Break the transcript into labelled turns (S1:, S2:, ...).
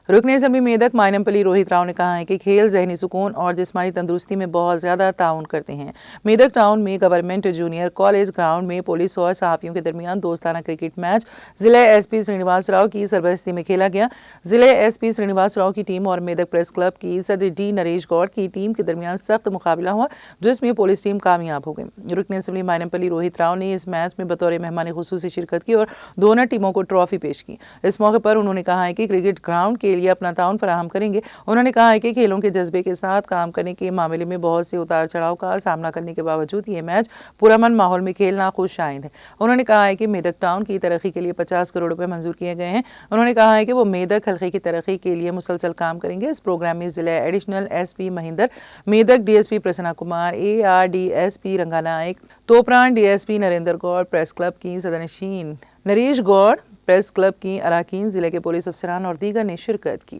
S1: रुकने असेंबली मेदक मायनमपल्ली रोहित राव ने कहा है कि खेल जहनी सुकून और जिस्मानी तंदुरुस्ती में बहुत ज़्यादा ताउन करते हैं। मेदक टाउन में गवर्नमेंट जूनियर कॉलेज ग्राउंड में पुलिस और सहाफ़ियों के दरमियान दोस्ताना क्रिकेट मैच ज़िले एसपी श्रीनिवास राव की सरबस्ती में खेला गया। ज़िले एसपी श्रीनिवास राव की टीम और मेदक प्रेस क्लब की सदर डी नरेश गौड़ की टीम के दरमियान सख्त मुकाबला हुआ, जिसमें पुलिस टीम कामयाब हो गई। रुकने असेंबली मायनमपल्ली रोहित राव ने इस मैच में बतौर मेहमान खुसूसी शिरकत की और दोनों टीमों को ट्रॉफी पेश की। इस मौके पर उन्होंने कहा है कि क्रिकेट ग्राउंड के लिए अपना ताउन फराहम करेंगे। उन्होंने कहा है कि खेलों के जज्बे के साथ काम करने के मामले में बहुत से उतार चढ़ाव का सामना करने के बावजूद ये मैच पुरअमन माहौल में खेलना खुशाइंद है। उन्होंने कहा है कि मेदक टाउन की तरक्की के लिए 50 करोड़ रुपए मंजूर किए गए हैं। उन्होंने कहा है कि वो मेदक हल्के की तरक्की के लिए मुसलसल काम करेंगे। इस प्रोग्राम में जिला additional SP Mahinder, Medak DSP Prasanna Kumar, ARDSP Ranga Nayak, Toopran DSP Narendra Goud, press club की सदरनशीन नरेश गौड़, प्रेस क्लब की अराकीन, जिले के पुलिस अफसरान और दीगर ने शिरकत की।